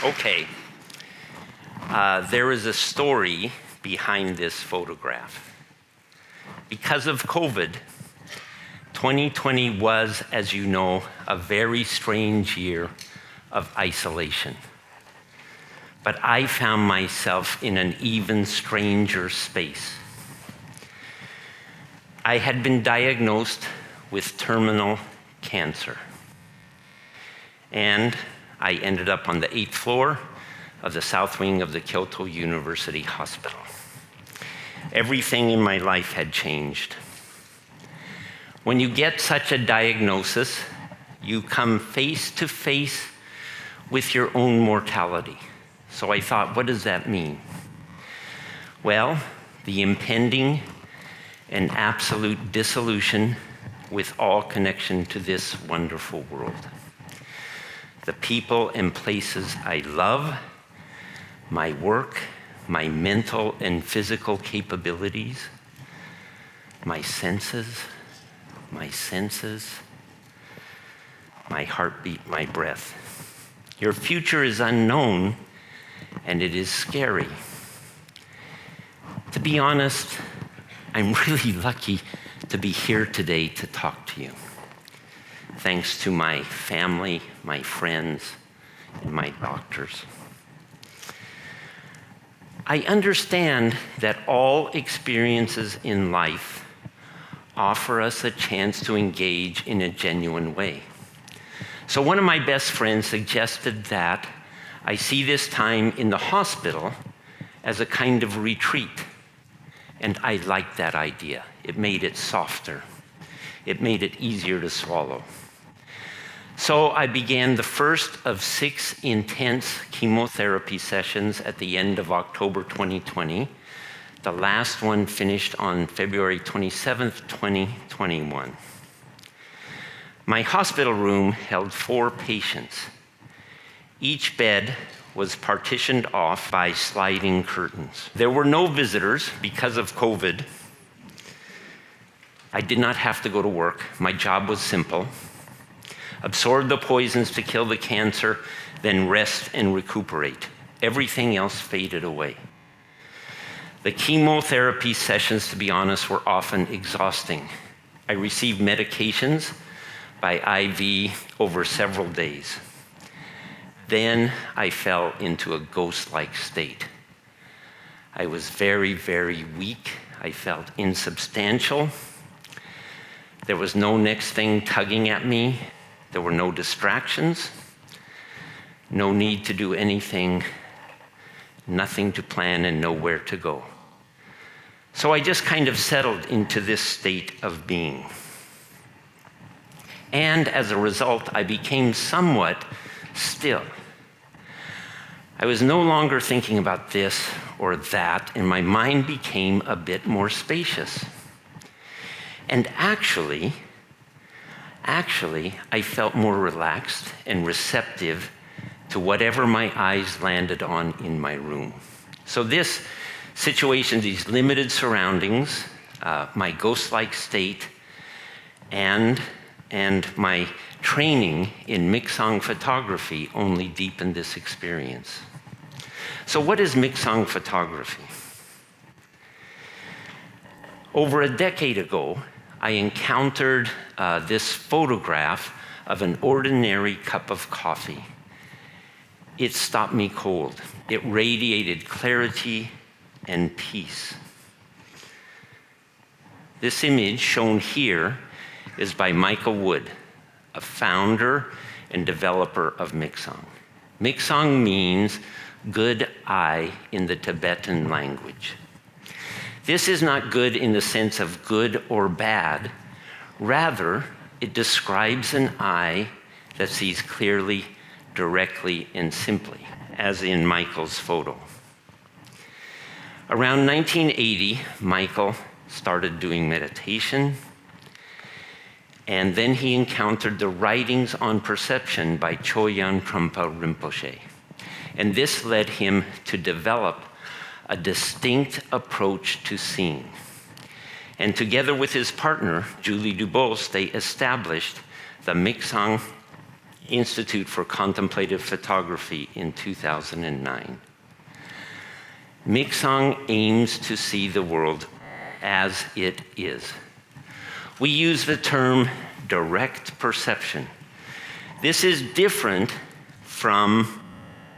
Okay, there is a story behind this photograph. Because of COVID, 2020 was, as you know, a very strange year of isolation. But I found myself in an even stranger space. I had been diagnosed with terminal cancer. And I ended up on the 8th floor of the south wing of the Kyoto University Hospital. Everything in my life had changed. When you get such a diagnosis, you come face to face with your own mortality. So I thought, what does that mean? Well, the impending and absolute dissolution with all connection to this wonderful world. The people and places I love, my work, my mental and physical capabilities, my senses, my heartbeat, my breath. Your future is unknown, and it is scary. To be honest, I'm really lucky to be here today to talk to you. Thanks to my family, my friends, and my doctors. I understand that all experiences in life offer us a chance to engage in a genuine way. So one of my best friends suggested that I see this time in the hospital as a kind of retreat. And I liked that idea. It made it softer. It made it easier to swallow. So I began the first of 6 intense chemotherapy sessions at the end of October 2020. The last one finished on February 27th, 2021. My hospital room held 4 patients. Each bed was partitioned off by sliding curtains. There were no visitors because of COVID. I did not have to go to work. My job was simple. Absorb the poisons to kill the cancer, then rest and recuperate. Everything else faded away. The chemotherapy sessions, to be honest, were often exhausting. I received medications by IV over several days. Then I fell into a ghost-like state. I was very, very weak. I felt insubstantial. There was no next thing tugging at me. There were no distractions, no need to do anything, nothing to plan, and nowhere to go. So I just kind of settled into this state of being. And as a result, I became somewhat still. I was no longer thinking about this or that, and my mind became a bit more spacious. And actually, I felt more relaxed and receptive to whatever my eyes landed on in my room. So this situation, these limited surroundings, my ghost-like state, and my training in mixong photography only deepened this experience. So what is mixong photography? Over a decade ago, I encountered this photograph of an ordinary cup of coffee. It stopped me cold. It radiated clarity and peace. This image shown here is by Michael Wood, a founder and developer of mixong. Mixong means good eye in the Tibetan language. This is not good in the sense of good or bad. Rather, it describes an eye that sees clearly, directly, and simply, as in Michael's photo. Around 1980, Michael started doing meditation, and then he encountered the Writings on Perception by Chogyam Trungpa Rinpoche. And this led him to develop a distinct approach to seeing. And together with his partner, Julie Dubos, they established the Mixong Institute for Contemplative Photography in 2009. Mixang aims to see the world as it is. We use the term direct perception. This is different from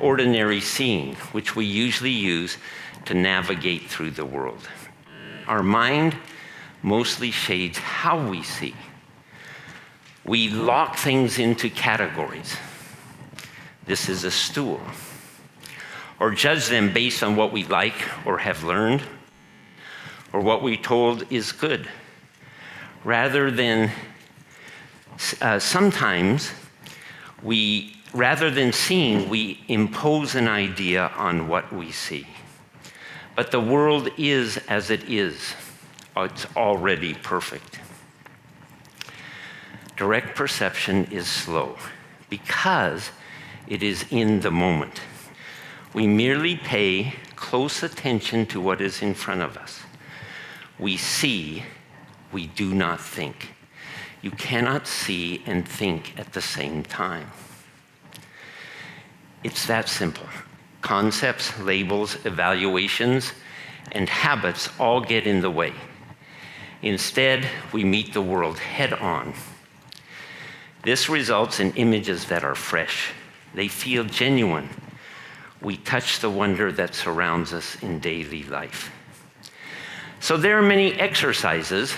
ordinary seeing, which we usually use to navigate through the world. Our mind mostly shades how we see. We lock things into categories. This is a stool. Or judge them based on what we like or have learned, or what we're told is good. Rather than seeing, we impose an idea on what we see. But the world is as it is. It's already perfect. Direct perception is slow because it is in the moment. We merely pay close attention to what is in front of us. We see, we do not think. You cannot see and think at the same time. It's that simple. Concepts, labels, evaluations, and habits all get in the way. Instead, we meet the world head on. This results in images that are fresh. They feel genuine. We touch the wonder that surrounds us in daily life. So there are many exercises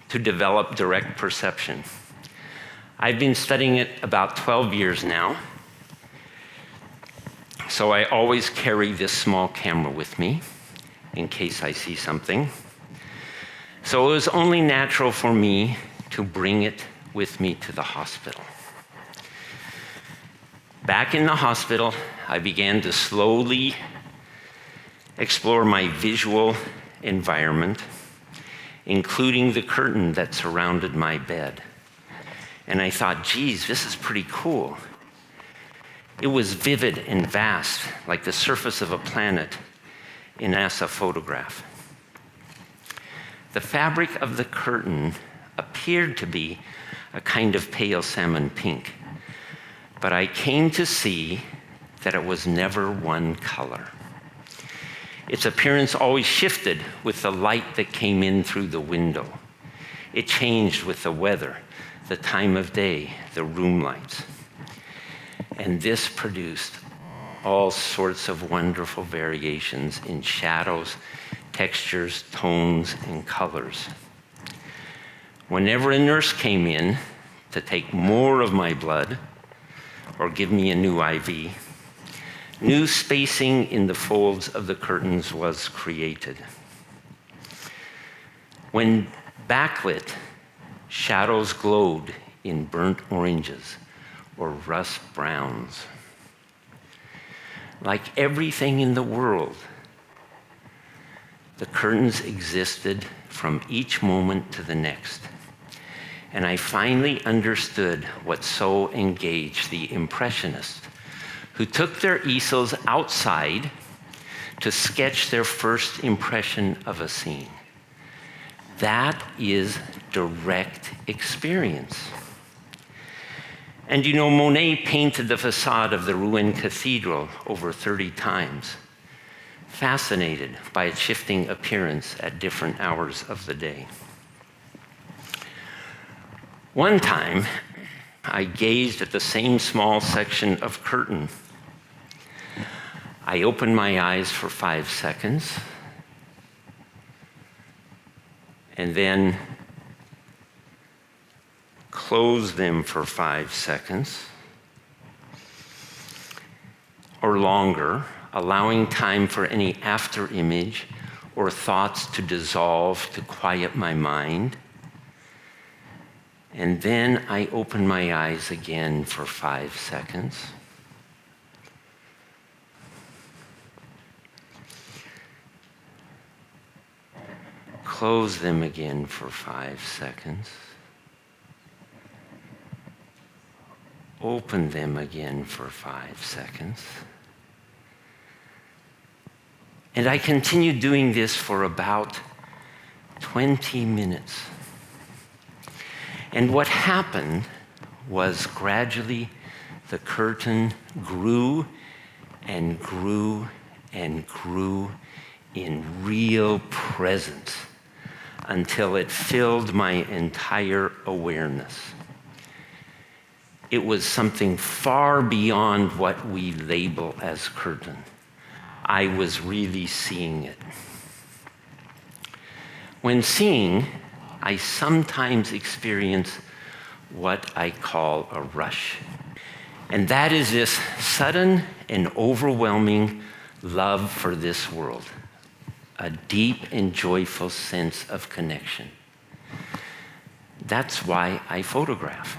to develop direct perception. I've been studying it about 12 years now. So I always carry this small camera with me in case I see something. So it was only natural for me to bring it with me to the hospital. Back in the hospital, I began to slowly explore my visual environment, including the curtain that surrounded my bed. And I thought, geez, this is pretty cool. It was vivid and vast, like the surface of a planet in a NASA photograph. The fabric of the curtain appeared to be a kind of pale salmon pink, but I came to see that it was never one color. Its appearance always shifted with the light that came in through the window. It changed with the weather, the time of day, the room lights. And this produced all sorts of wonderful variations in shadows, textures, tones, and colors. Whenever a nurse came in to take more of my blood or give me a new IV, new spacing in the folds of the curtains was created. When backlit, shadows glowed in burnt oranges or rust browns. Like everything in the world, the curtains existed from each moment to the next. And I finally understood what so engaged the Impressionists, who took their easels outside to sketch their first impression of a scene. That is direct experience. And you know, Monet painted the facade of the Rouen Cathedral over 30 times, fascinated by its shifting appearance at different hours of the day. One time, I gazed at the same small section of curtain. I opened my eyes for 5 seconds, and then closed them for 5 seconds, or longer, allowing time for any after image or thoughts to dissolve to quiet my mind. And then I opened my eyes again for 5 seconds. Close them again for 5 seconds. Open them again for 5 seconds. And I continued doing this for about 20 minutes. And what happened was gradually the curtain grew and grew and grew in real presence until it filled my entire awareness. It was something far beyond what we label as curtain. I was really seeing it. When seeing, I sometimes experience what I call a rush. And that is this sudden and overwhelming love for this world, a deep and joyful sense of connection. That's why I photograph.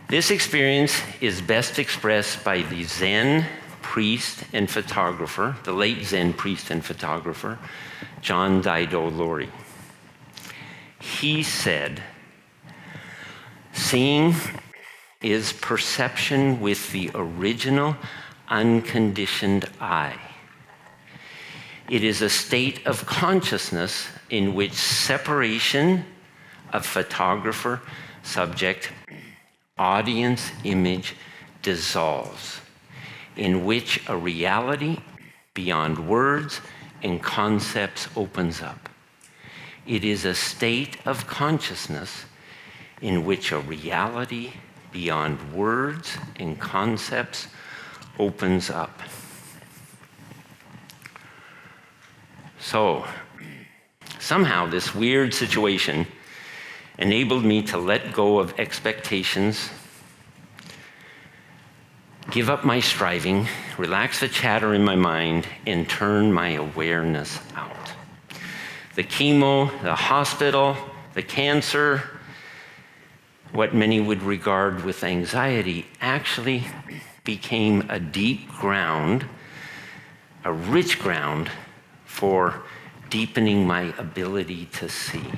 This experience is best expressed by the Zen priest and photographer, the late Zen priest and photographer, John Daido Loori. He said, "Seeing is perception with the original, unconditioned eye. It is a state of consciousness in which separation of photographer, subject, audience, image dissolves, in which a reality beyond words and concepts opens up. It is a state of consciousness in which a reality beyond words and concepts opens up." So, somehow this weird situation enabled me to let go of expectations, give up my striving, relax the chatter in my mind, and turn my awareness out. The chemo, the hospital, the cancer, what many would regard with anxiety, actually became a deep ground, a rich ground for deepening my ability to see.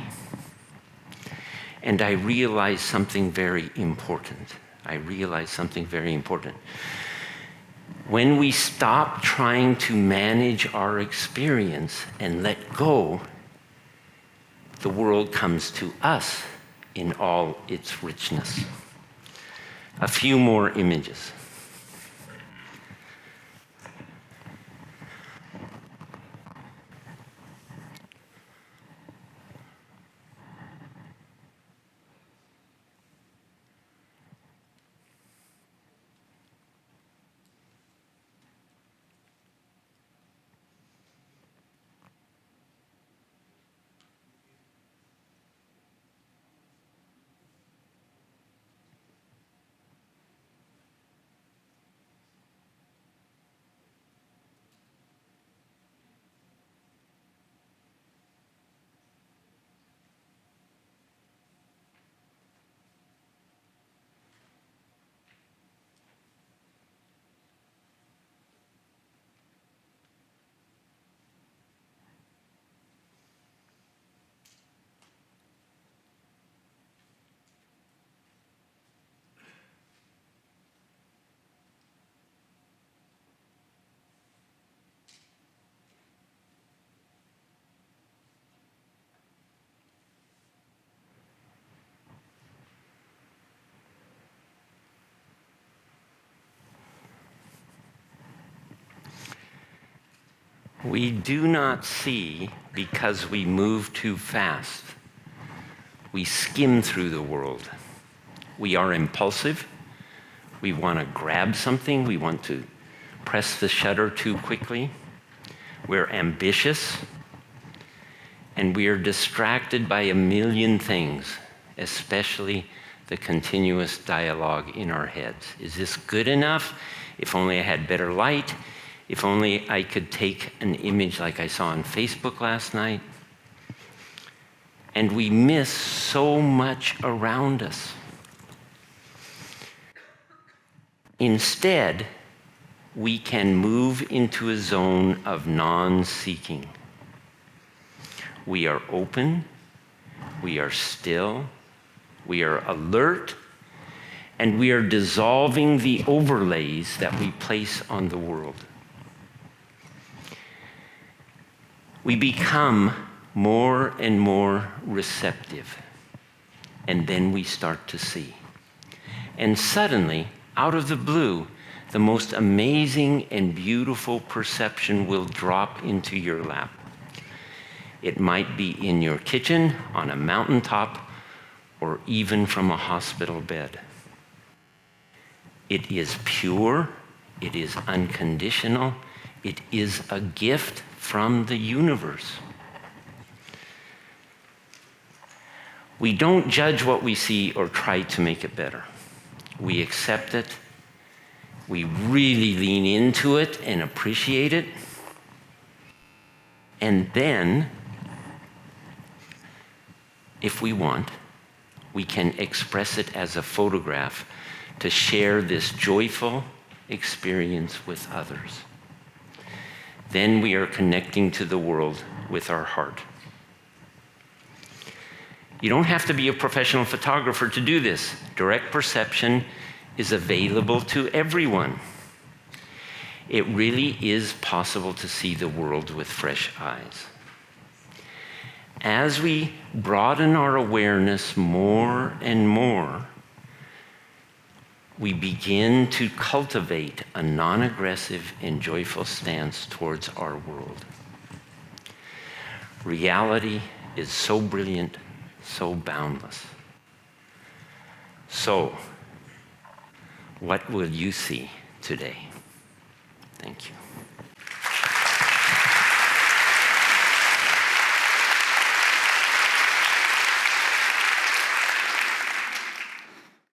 And I realized something very important. When we stop trying to manage our experience and let go, the world comes to us in all its richness. A few more images. We do not see because we move too fast. We skim through the world. We are impulsive. We want to grab something. We want to press the shutter too quickly. We're ambitious. And we are distracted by a million things, especially the continuous dialogue in our heads. Is this good enough? If only I had better light. If only I could take an image like I saw on Facebook last night. And we miss so much around us. Instead, we can move into a zone of non-seeking. We are open, we are still, we are alert, and we are dissolving the overlays that we place on the world. We become more and more receptive, and then we start to see. And suddenly, out of the blue, the most amazing and beautiful perception will drop into your lap. It might be in your kitchen, on a mountaintop, or even from a hospital bed. It is pure, it is unconditional, it is a gift from the universe. We don't judge what we see or try to make it better. We accept it, we really lean into it and appreciate it, and then, if we want, we can express it as a photograph to share this joyful experience with others. Then we are connecting to the world with our heart. You don't have to be a professional photographer to do this. Direct perception is available to everyone. It really is possible to see the world with fresh eyes. As we broaden our awareness more and more, we begin to cultivate a non-aggressive and joyful stance towards our world. Reality is so brilliant, so boundless. So, what will you see today? Thank you.